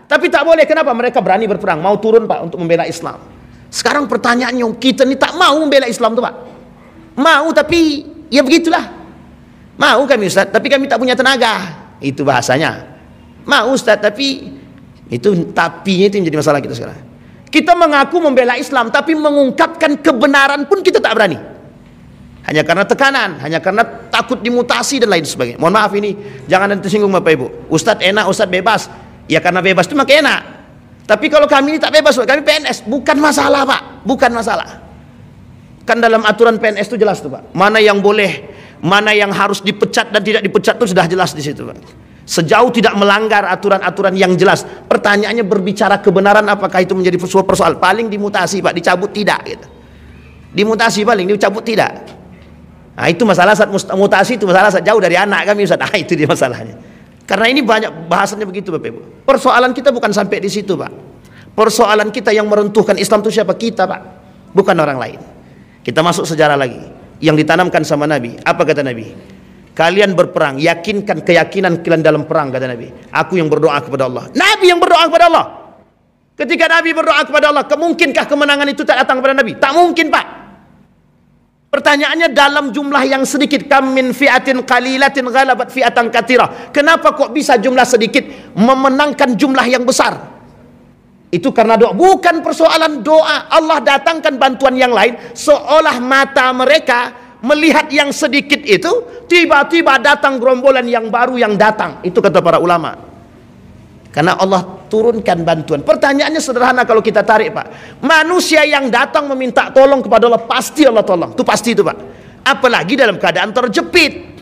Speaker 1: Tapi tak boleh. Kenapa? Mereka berani berperang, mau turun, Pak, untuk membela Islam. Sekarang pertanyaannya, kita ini tak mau membela Islam tuh, Pak. Mau, tapi ya begitulah. Mau kami, Ustaz, tapi kami tak punya tenaga. Itu bahasanya. Mau, Ustaz, tapi itu tapinya itu yang menjadi masalah kita sekarang. Kita mengaku membela Islam, tapi mengungkapkan kebenaran pun kita tak berani. Hanya karena tekanan, hanya karena takut dimutasi dan lain sebagainya. Mohon maaf ini, jangan nanti tersinggung Bapak Ibu. Ustadz enak, Ustadz bebas. Ya karena bebas itu maka enak. Tapi kalau kami ini tak bebas, kami PNS, bukan masalah, Pak. Bukan masalah. Kan dalam aturan PNS itu jelas tuh, Pak. Mana yang boleh, mana yang harus dipecat dan tidak dipecat itu sudah jelas di situ, Pak. Sejauh tidak melanggar aturan-aturan yang jelas. Pertanyaannya berbicara kebenaran, apakah itu menjadi sebuah persoalan? Paling dimutasi, Pak, dicabut tidak gitu. Dimutasi paling dicabut tidak. Nah, itu masalah Ustaz, mutasi itu masalah Ustaz, jauh dari anak kami Ustaz. Nah, itu dia masalahnya. Karena ini banyak bahasannya begitu Bapak Ibu. Persoalan kita bukan sampai di situ Pak. Persoalan kita yang meruntuhkan Islam itu siapa? Kita Pak, bukan orang lain. Kita masuk sejarah lagi yang ditanamkan sama Nabi. Apa kata Nabi? Kalian berperang, yakinkan keyakinan kalian dalam perang, kata Nabi. Aku yang berdoa kepada Allah. Nabi yang berdoa kepada Allah. Ketika Nabi berdoa kepada Allah, kemungkinkah kemenangan itu tak datang kepada Nabi? Tak mungkin Pak. Pertanyaannya, dalam jumlah yang sedikit, kam min fi'atin qalilatin ghalabat fi'atan katsirah. Kenapa kok bisa jumlah sedikit memenangkan jumlah yang besar? Itu karena doa. Bukan persoalan doa. Allah datangkan bantuan yang lain, seolah mata mereka melihat yang sedikit itu, tiba-tiba datang gerombolan yang baru yang datang. Itu kata para ulama. Karena Allah turunkan bantuan. Pertanyaannya sederhana kalau kita tarik Pak. Manusia yang datang meminta tolong kepada Allah, pasti Allah tolong. Itu pasti itu Pak. Apalagi dalam keadaan terjepit.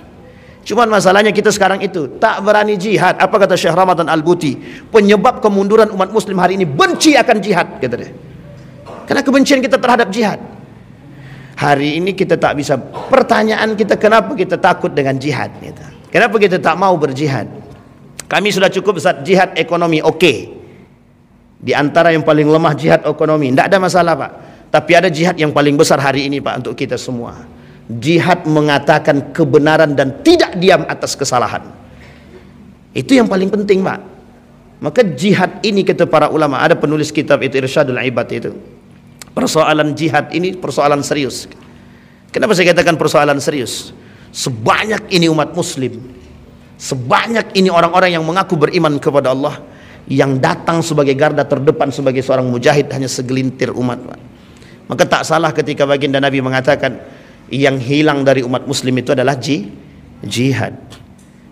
Speaker 1: Cuman masalahnya kita sekarang itu tak berani jihad. Apa kata Syekh Ramadan Al-Buti? Penyebab kemunduran umat muslim hari ini benci akan jihad, kata dia. Karena kebencian kita terhadap jihad. Hari ini kita tak bisa. Pertanyaan kita, kenapa kita takut dengan jihad? Kenapa kita tak mau berjihad? Kami sudah cukup saat jihad ekonomi, oke. Di antara yang paling lemah jihad ekonomi, tidak ada masalah Pak. Tapi ada jihad yang paling besar hari ini Pak untuk kita semua. Jihad mengatakan kebenaran dan tidak diam atas kesalahan. Itu yang paling penting Pak. Maka jihad ini kata para ulama, ada penulis kitab itu Irsyadul Ibad itu. Persoalan jihad ini persoalan serius. Kenapa saya katakan persoalan serius? Sebanyak ini umat muslim, sebanyak ini orang-orang yang mengaku beriman kepada Allah, yang datang sebagai garda terdepan sebagai seorang mujahid hanya segelintir umat Pak. Maka tak salah ketika baginda Nabi mengatakan yang hilang dari umat muslim itu adalah jihad.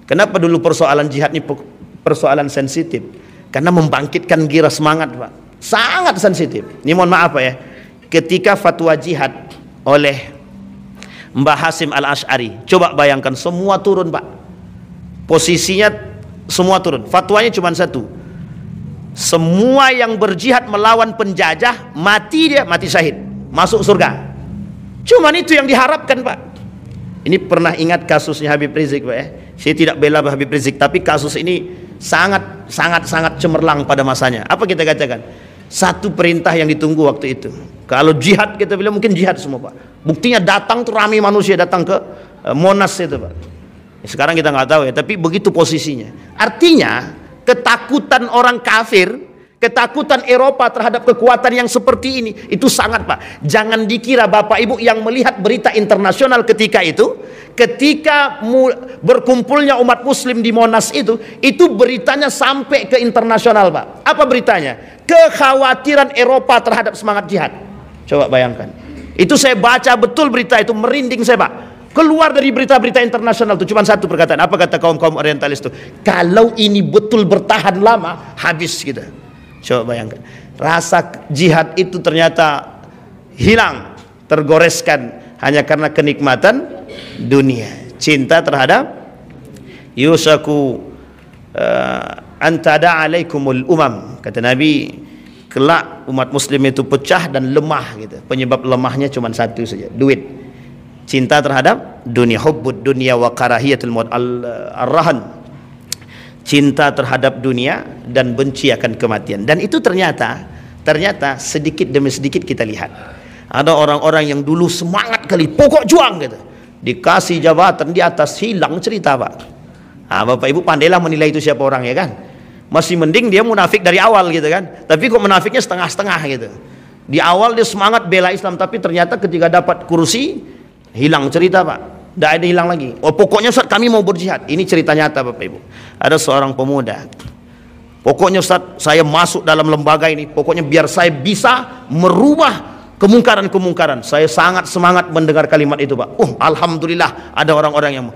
Speaker 1: Kenapa dulu persoalan jihad ini persoalan sensitif? Karena membangkitkan gira semangat Pak. Sangat sensitif. Ini mohon maaf Pak ya. Ketika fatwa jihad oleh Mbah Hasim Al-Asy'ari, coba bayangkan semua turun Pak. Posisinya semua turun. Fatwanya cuma satu. Semua yang berjihad melawan penjajah, mati dia, mati syahid, masuk surga. Cuman itu yang diharapkan Pak. Ini pernah ingat kasusnya Habib Rizik Pak ya. Saya tidak bela Habib Rizik, tapi kasus ini sangat cemerlang pada masanya. Apa kita katakan? Satu perintah yang ditunggu waktu itu. Kalau jihad kita bilang mungkin jihad semua Pak. Buktinya datang tuh ramai manusia datang ke Monas itu Pak. Sekarang kita nggak tahu ya, tapi begitu posisinya. Artinya ketakutan orang kafir, ketakutan Eropa terhadap kekuatan yang seperti ini, itu sangat Pak. Jangan dikira Bapak Ibu yang melihat berita internasional ketika itu, ketika berkumpulnya umat muslim di Monas itu beritanya sampai ke internasional Pak. Apa beritanya? Kekhawatiran Eropa terhadap semangat jihad. Coba bayangkan. Itu saya baca betul berita itu, merinding saya Pak. Keluar dari berita-berita internasional itu cuma satu perkataan. Apa kata kaum-kaum orientalis itu? Kalau ini betul bertahan lama, habis kita. Coba bayangkan. Rasa jihad itu ternyata hilang, tergoreskan hanya karena kenikmatan dunia. Cinta terhadap yusaku antada alaikumul umam. Kata Nabi, kelak umat muslim itu pecah dan lemah gitu. Penyebab lemahnya cuma satu saja, duit. Cinta terhadap dunia, hubbud dunia wa karahiyatul maut, ar-rahan. Cinta terhadap dunia dan benci akan kematian. Dan itu ternyata sedikit demi sedikit kita lihat. Ada orang-orang yang dulu semangat kali, pokok juang gitu. Dikasih jabatan di atas, hilang cerita Pak. Nah, Bapak Ibu pandailah menilai itu siapa orang ya kan. Masih mending dia munafik dari awal gitu kan. Tapi kok munafiknya setengah-setengah gitu. Di awal dia semangat bela Islam, tapi ternyata ketika dapat kursi hilang cerita Pak. Tidak ada hilang lagi. Oh pokoknya Ustaz kami mau berjihad. Ini cerita nyata Bapak Ibu. Ada seorang pemuda. Pokoknya Ustaz saya masuk dalam lembaga ini. Pokoknya biar saya bisa merubah kemungkaran-kemungkaran. Saya sangat semangat mendengar kalimat itu Pak. Alhamdulillah ada orang-orang yang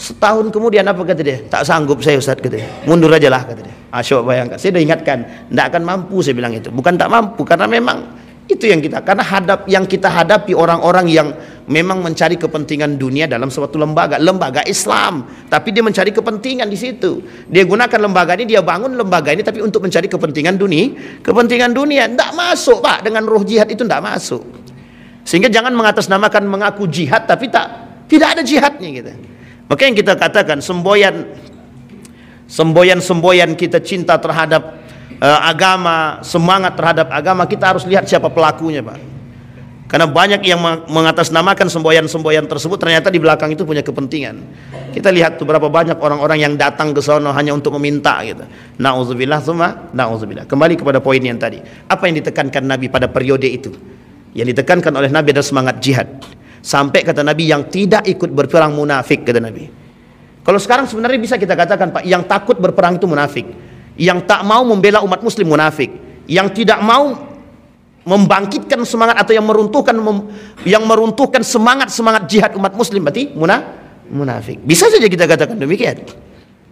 Speaker 1: setahun kemudian apa kata dia? Tak sanggup saya Ustaz kata dia. Mundur aja lah kata dia. Coba bayangkan. Saya sudah ingatkan. Tidak akan mampu saya bilang itu. Bukan tak mampu. Karena memang itu yang kita, karena yang kita hadapi orang-orang yang memang mencari kepentingan dunia dalam suatu lembaga Islam, tapi dia mencari kepentingan di situ. Dia gunakan lembaga ini, dia bangun lembaga ini, tapi untuk mencari kepentingan dunia. Tidak masuk Pak, dengan ruh jihad itu tidak masuk. Sehingga jangan mengatasnamakan mengaku jihad, tapi Tidak ada jihadnya gitu. Maka yang kita katakan semboyan kita cinta terhadap agama, semangat terhadap agama, kita harus lihat siapa pelakunya, Pak. Karena banyak yang mengatasnamakan semboyan-semboyan tersebut ternyata di belakang itu punya kepentingan. Kita lihat tuh berapa banyak orang-orang yang datang ke sana hanya untuk meminta gitu. Nauzubillah tsumma nauzubillah. Kembali kepada poin yang tadi. Apa yang ditekankan Nabi pada periode itu? Yang ditekankan oleh Nabi adalah semangat jihad. Sampai kata Nabi, yang tidak ikut berperang munafik, kata Nabi. Kalau sekarang sebenarnya bisa kita katakan, Pak, yang takut berperang itu munafik. Yang tak mau membela umat muslim munafik. Yang tidak mau membangkitkan semangat atau yang meruntuhkan semangat jihad umat muslim berarti munafik. Bisa saja kita katakan demikian.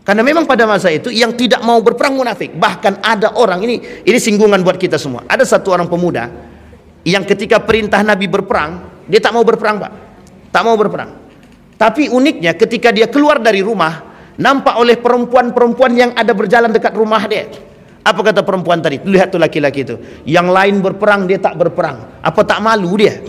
Speaker 1: Karena memang pada masa itu yang tidak mau berperang munafik. Bahkan ada orang, ini singgungan buat kita semua. Ada satu orang pemuda yang ketika perintah Nabi berperang, dia tak mau berperang, Pak. Tak mau berperang. Tapi uniknya ketika dia keluar dari rumah, nampak oleh perempuan-perempuan yang ada berjalan dekat rumah dia. Apa kata perempuan tadi? Lihat tuh laki-laki itu. Yang lain berperang, dia tak berperang. Apa tak malu dia?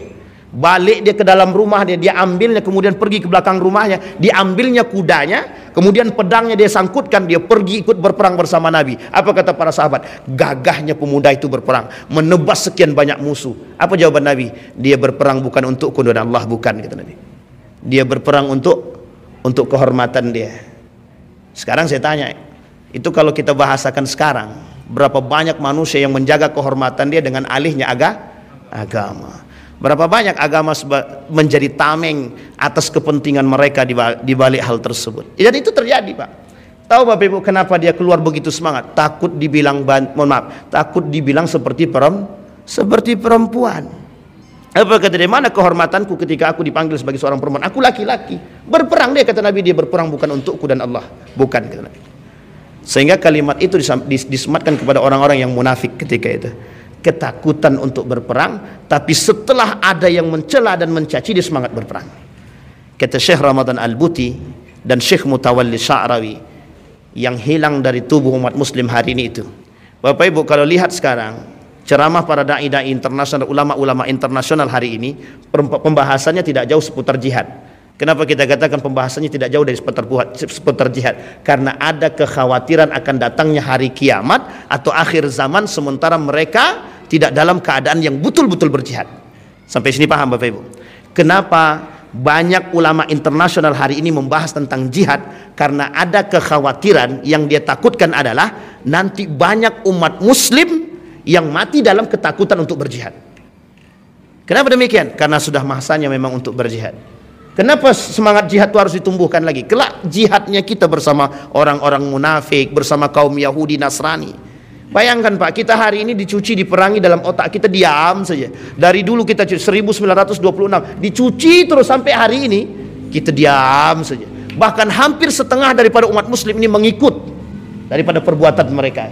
Speaker 1: Balik dia ke dalam rumah dia ambilnya, kemudian pergi ke belakang rumahnya, diambilnya kudanya, kemudian pedangnya dia sangkutkan, dia pergi ikut berperang bersama Nabi. Apa kata para sahabat? Gagahnya pemuda itu berperang, menebas sekian banyak musuh. Apa jawaban Nabi? Dia berperang bukan untuk kemudahan Allah, bukan, kata Nabi. Dia berperang untuk kehormatan dia. Sekarang saya tanya, itu kalau kita bahasakan sekarang, berapa banyak manusia yang menjaga kehormatan dia dengan alihnya agama? Berapa banyak agama menjadi tameng atas kepentingan mereka di balik hal tersebut? Dan itu terjadi, Pak. Tahu Bapak Ibu kenapa dia keluar begitu semangat? Takut dibilang takut dibilang seperti perempuan. Apa kata dia? Mana kehormatanku ketika aku dipanggil sebagai seorang perempuan? Aku laki-laki. Berperang dia, kata Nabi, dia berperang bukan untukku dan Allah, bukan, kata Nabi. Sehingga kalimat itu disematkan kepada orang-orang yang munafik ketika itu. Ketakutan untuk berperang, tapi setelah ada yang mencela dan mencaci, dia semangat berperang. Kata Syekh Ramadan Al-Buti dan Syekh Mutawalli Sya'rawi yang hilang dari tubuh umat muslim hari ini itu. Bapak Ibu kalau lihat sekarang ceramah para dai-dai internasional, ulama-ulama internasional hari ini, pembahasannya tidak jauh seputar jihad. Kenapa kita katakan pembahasannya tidak jauh dari seputar jihad? Karena ada kekhawatiran akan datangnya hari kiamat atau akhir zaman sementara mereka tidak dalam keadaan yang betul-betul berjihad. Sampai sini paham Bapak Ibu? Kenapa banyak ulama internasional hari ini membahas tentang jihad? Karena ada kekhawatiran yang dia takutkan adalah nanti banyak umat muslim yang mati dalam ketakutan untuk berjihad. Kenapa demikian? Karena sudah masanya memang untuk berjihad. Kenapa semangat jihad itu harus ditumbuhkan lagi? Kelak jihadnya kita bersama orang-orang munafik, bersama kaum Yahudi Nasrani. Bayangkan Pak, kita hari ini dicuci, diperangi dalam otak kita, diam saja. Dari dulu kita 1926 dicuci terus sampai hari ini kita diam saja. Bahkan hampir setengah daripada umat muslim ini mengikut daripada perbuatan mereka.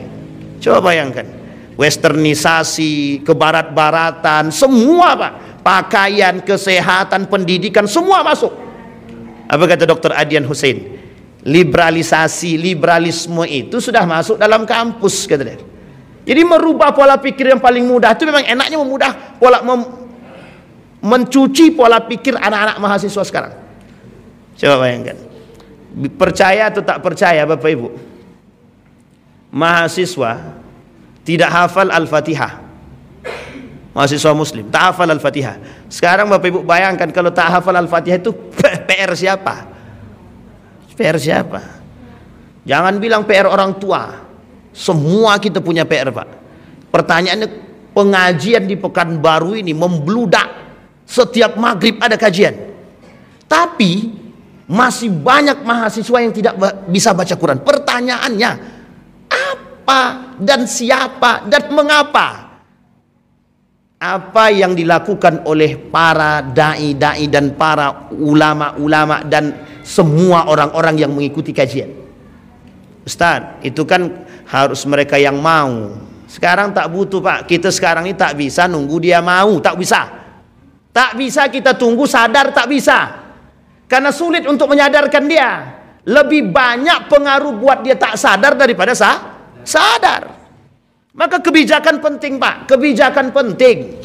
Speaker 1: Coba bayangkan, westernisasi, kebarat-baratan, semua Pak. Pakaian, kesehatan, pendidikan, semua masuk. Apa kata Dr. Adian Hussein? Liberalisme itu sudah masuk dalam kampus, kata dia. Jadi merubah pola pikir yang paling mudah itu memang enaknya mencuci pola pikir anak-anak mahasiswa sekarang. Coba bayangkan. Percaya atau tak percaya Bapak Ibu? Mahasiswa tidak hafal Al-Fatihah. Mahasiswa muslim tak hafal Al-Fatihah. Sekarang Bapak Ibu bayangkan kalau tak hafal Al-Fatihah itu PR siapa? PR siapa? Jangan bilang PR orang tua. Semua kita punya PR, Pak. Pertanyaannya, pengajian di Pekanbaru ini membludak. Setiap maghrib ada kajian. Tapi masih banyak mahasiswa yang tidak bisa baca Quran. Pertanyaannya, apa dan siapa dan mengapa? Apa yang dilakukan oleh para dai-dai dan para ulama-ulama dan semua orang-orang yang mengikuti kajian? Ustaz, itu kan harus mereka yang mau. Sekarang tak butuh Pak. Kita sekarang ini tak bisa nunggu dia mau. Tak bisa. Tak bisa kita tunggu sadar, tak bisa. Karena sulit untuk menyadarkan dia. Lebih banyak pengaruh buat dia tak sadar daripada sadar. Maka kebijakan penting Pak, kebijakan penting.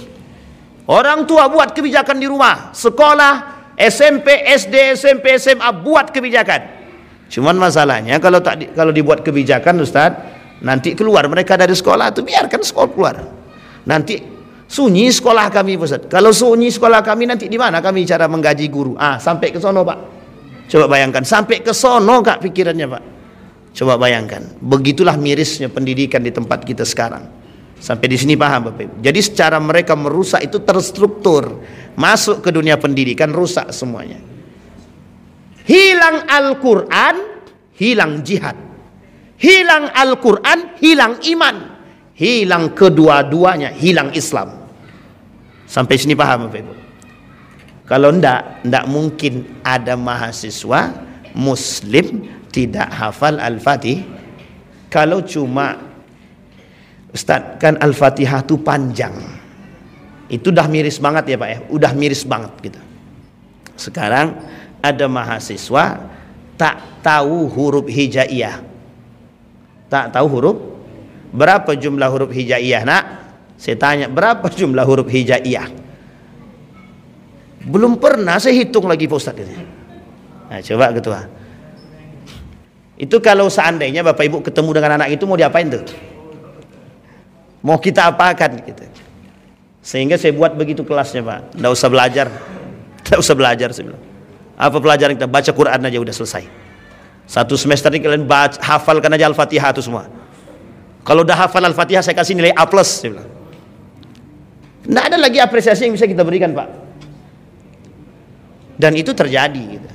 Speaker 1: Orang tua buat kebijakan di rumah, sekolah SMP, SD, SMP, SMA buat kebijakan. Cuman masalahnya kalau dibuat kebijakan Ustaz, nanti keluar mereka dari sekolah itu, biarkan sekolah keluar. Nanti sunyi sekolah kami Ustaz. Kalau sunyi sekolah kami, nanti di mana kami cara menggaji guru? Sampai ke sono Pak. Coba bayangkan, sampai ke sono Kak pikirannya Pak. Coba bayangkan, begitulah mirisnya pendidikan di tempat kita sekarang. Sampai di sini paham Bapak Ibu? Jadi secara mereka merusak itu terstruktur, masuk ke dunia pendidikan rusak semuanya. Hilang Al-Quran, hilang jihad. Hilang Al-Quran, hilang iman. Hilang kedua-duanya, hilang Islam. Sampai sini paham Bapak Ibu? Kalau ndak mungkin ada mahasiswa Muslim tidak hafal Al-Fatihah. Kalau cuma Ustaz, kan Al-Fatihah itu panjang, itu udah miris banget ya Pak ya, udah miris banget gitu. Sekarang ada mahasiswa tak tahu huruf hijaiyah. Tak tahu huruf? Berapa jumlah huruf hijaiyah nak? Saya tanya, berapa jumlah huruf hijaiyah? Belum pernah saya hitung lagi Pak Ustaz. Nah, coba ketua. Itu kalau seandainya Bapak Ibu ketemu dengan anak itu mau diapain tuh? Mau kita apakan gitu. Sehingga saya buat begitu kelasnya Pak. Nggak usah belajar. Nggak usah belajar saya bilang. Apa pelajaran kita? Baca Quran aja udah selesai. Satu semester ini kalian hafalkan aja Al-Fatihah itu semua. Kalau udah hafal Al-Fatihah saya kasih nilai A+, saya bilang. Nggak ada lagi apresiasi yang bisa kita berikan Pak. Dan itu terjadi gitu.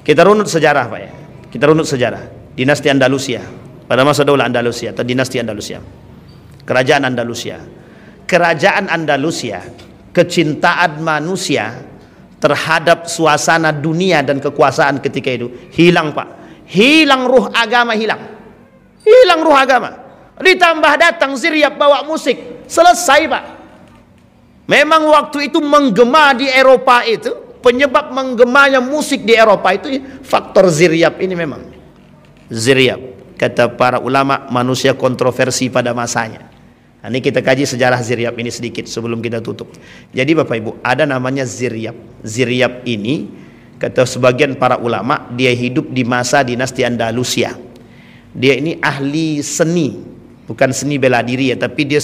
Speaker 1: Kita runut sejarah Pak ya. Kita runut sejarah dinasti Andalusia pada masa Daulah Andalusia atau dinasti Andalusia, kerajaan Andalusia. Kerajaan Andalusia, kecintaan manusia terhadap suasana dunia dan kekuasaan ketika itu hilang Pak. Hilang ruh agama, hilang ruh agama. Ditambah datang Ziryab bawa musik, selesai Pak. Memang waktu itu menggema di Eropa itu, penyebab menggemanya musik di Eropa itu faktor Ziryab ini memang. Ziryab, kata para ulama, manusia kontroversi pada masanya. Nah, ini kita kaji sejarah Ziryab ini sedikit sebelum kita tutup. Jadi Bapak Ibu, ada namanya Ziryab. Ziryab ini, kata sebagian para ulama, dia hidup di masa dinasti Andalusia. Dia ini ahli seni, bukan seni bela diri ya, tapi dia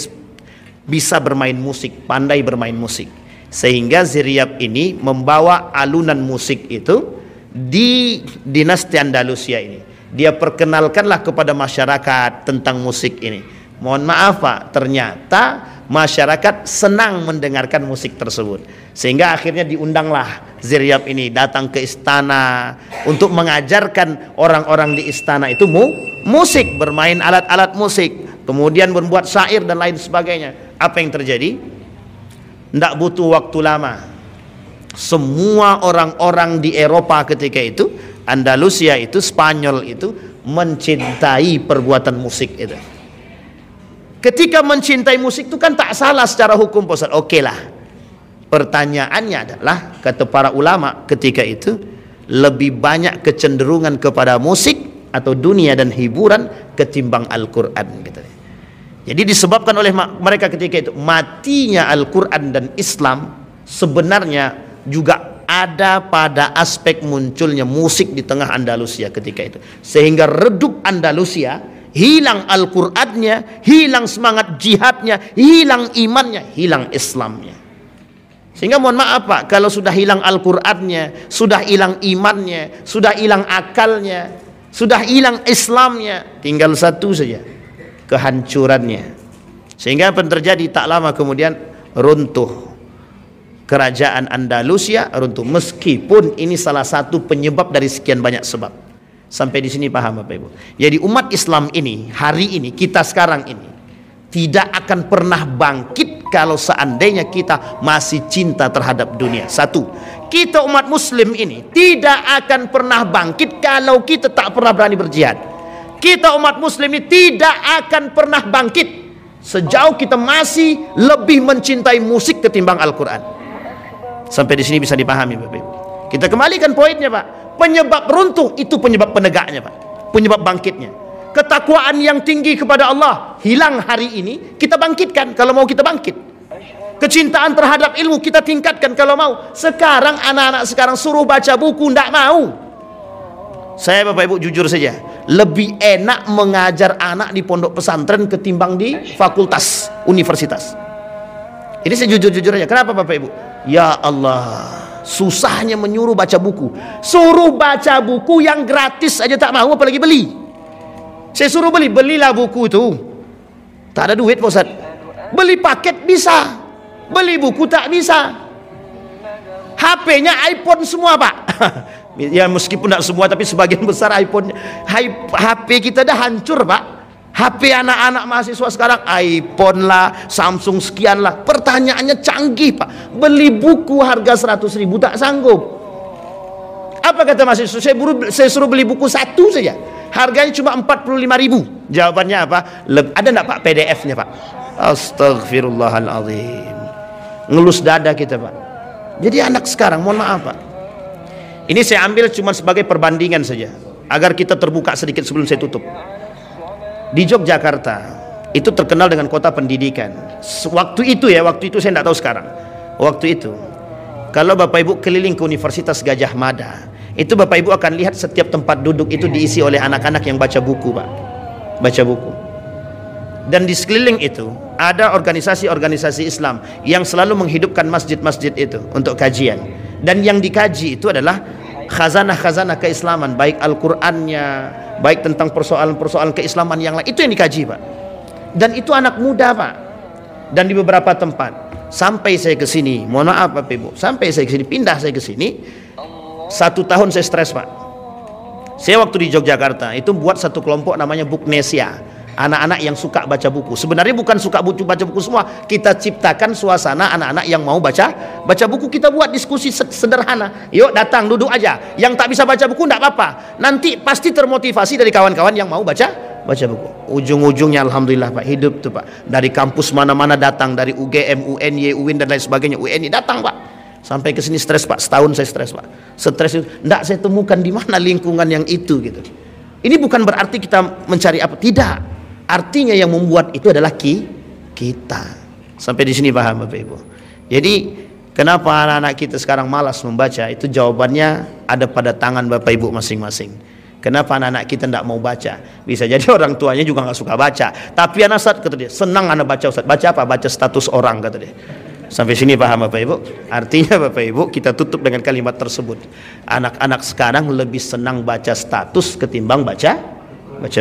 Speaker 1: bisa bermain musik, pandai bermain musik. Sehingga Ziryab ini membawa alunan musik itu di dinasti Andalusia ini. Dia perkenalkanlah kepada masyarakat tentang musik ini. Mohon maaf Pak, ternyata masyarakat senang mendengarkan musik tersebut. Sehingga akhirnya diundanglah Ziryab ini datang ke istana untuk mengajarkan orang-orang di istana itu musik, bermain alat-alat musik, kemudian membuat syair dan lain sebagainya. Apa yang terjadi? Tidak butuh waktu lama, semua orang-orang di Eropa ketika itu, Andalusia itu, Spanyol itu mencintai perbuatan musik itu. Ketika mencintai musik itu kan tak salah secara hukum Ustaz. Oke lah. Pertanyaannya adalah, kata para ulama ketika itu, lebih banyak kecenderungan kepada musik atau dunia dan hiburan ketimbang Al-Quran gitu. Jadi disebabkan oleh mereka ketika itu matinya Al-Quran dan Islam sebenarnya juga ada pada aspek munculnya musik di tengah Andalusia ketika itu. Sehingga redup Andalusia, hilang Al-Qurannya, hilang semangat jihadnya, hilang imannya, hilang Islamnya. Sehingga mohon maaf Pak, kalau sudah hilang Al-Qurannya, sudah hilang imannya, sudah hilang akalnya, sudah hilang Islamnya, tinggal satu saja, kehancurannya. Sehingga apa yang terjadi? Tak lama kemudian runtuh kerajaan Andalusia, runtuh. Meskipun ini salah satu penyebab dari sekian banyak sebab. Sampai di sini paham Bapak Ibu? Jadi umat Islam ini, hari ini, kita sekarang ini tidak akan pernah bangkit kalau seandainya kita masih cinta terhadap dunia. Satu, kita umat Muslim ini tidak akan pernah bangkit kalau kita tak pernah berani berjihad. Kita umat Muslim ini tidak akan pernah bangkit sejauh kita masih lebih mencintai musik ketimbang Al-Quran. Sampai di sini bisa dipahami Bapak Ibu. Kita kembalikan poinnya Pak. Penyebab runtuh itu penyebab penegaknya Pak, penyebab bangkitnya. Ketakwaan yang tinggi kepada Allah hilang hari ini, kita bangkitkan kalau mau kita bangkit. Kecintaan terhadap ilmu kita tingkatkan kalau mau. Sekarang anak-anak sekarang suruh baca buku, tidak mau. Saya Bapak Ibu jujur saja, lebih enak mengajar anak di pondok pesantren ketimbang di fakultas universitas. Ini saya jujur-jujur aja. Kenapa Bapak Ibu? Ya Allah, susahnya menyuruh baca buku. Suruh baca buku yang gratis aja tak mau, apalagi beli. Saya suruh belilah buku itu. Tak ada duit Pak Ustaz. Beli paket bisa, beli buku tak bisa. HP-nya iPhone semua Pak. Ya meskipun tidak semua, tapi sebagian besar iPhone, HP kita dah hancur Pak. HP anak-anak mahasiswa sekarang iPhone lah, Samsung sekian lah. Pertanyaannya canggih Pak. Beli buku harga 100.000 tak sanggup. Apa kata mahasiswa? Saya suruh beli buku satu saja, harganya cuma 45.000. Jawabannya apa? Ada enggak Pak PDF-nya Pak? Astagfirullahaladzim. Ngelus dada kita Pak. Jadi anak sekarang, mohon maaf Pak, ini saya ambil cuma sebagai perbandingan saja, agar kita terbuka sedikit sebelum saya tutup. Di Yogyakarta itu terkenal dengan kota pendidikan. Waktu itu saya tidak tahu sekarang. Waktu itu, kalau Bapak Ibu keliling ke Universitas Gadjah Mada, itu Bapak Ibu akan lihat setiap tempat duduk itu diisi oleh anak-anak yang baca buku Pak. Baca buku. Dan di sekeliling itu ada organisasi-organisasi Islam yang selalu menghidupkan masjid-masjid itu untuk kajian. Dan yang dikaji itu adalah khazanah-khazanah keislaman, baik Al-Qur'annya, baik tentang persoalan-persoalan keislaman yang lain. Itu yang dikaji Pak. Dan itu anak muda Pak. Dan di beberapa tempat, sampai saya ke sini, mohon maaf Bapak Ibu, sampai saya ke sini, pindah saya ke sini, 1 tahun saya stres Pak. Saya waktu di Yogyakarta itu buat satu kelompok namanya Buknesia, anak-anak yang suka baca buku. Sebenarnya bukan suka baca buku semua, kita ciptakan suasana anak-anak yang mau baca buku. Kita buat diskusi sederhana, yuk datang duduk aja, yang tak bisa baca buku tidak apa-apa, nanti pasti termotivasi dari kawan-kawan yang mau baca buku. Ujung-ujungnya alhamdulillah Pak, hidup tuh Pak, dari kampus mana-mana datang, dari UGM, UNY, UIN dan lain sebagainya, UNI datang Pak. Sampai ke sini stres Pak, setahun saya stres Pak. Stres itu tidak saya temukan di mana lingkungan yang itu gitu. Ini bukan berarti kita mencari apa, tidak. Artinya yang membuat itu adalah kita. Sampai di sini paham Bapak Ibu. Jadi kenapa anak-anak kita sekarang malas membaca? Itu jawabannya ada pada tangan Bapak Ibu masing-masing. Kenapa anak-anak kita tidak mau baca? Bisa jadi orang tuanya juga nggak suka baca. Tapi anak Ustaz, kata dia, senang anak baca Ustaz. Baca apa? Baca status orang, kata dia. Sampai sini paham Bapak Ibu? Artinya Bapak Ibu, kita tutup dengan kalimat tersebut. Anak-anak sekarang lebih senang baca status ketimbang baca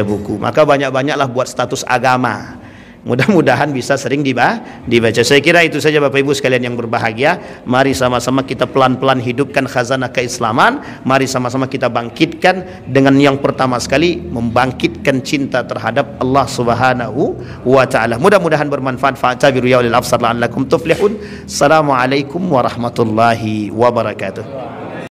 Speaker 1: buku. Maka banyak-banyaklah buat status agama. Mudah-mudahan bisa sering dibaca. Saya kira itu saja Bapak Ibu sekalian yang berbahagia. Mari sama-sama kita pelan-pelan hidupkan khazanah keislaman. Mari sama-sama kita bangkitkan dengan yang pertama sekali, membangkitkan cinta terhadap Allah Subhanahu wa taala. Mudah-mudahan bermanfaat. Fa'tabiru ya ulil absar la'allakum tuflihun. Assalamualaikum warahmatullahi wabarakatuh.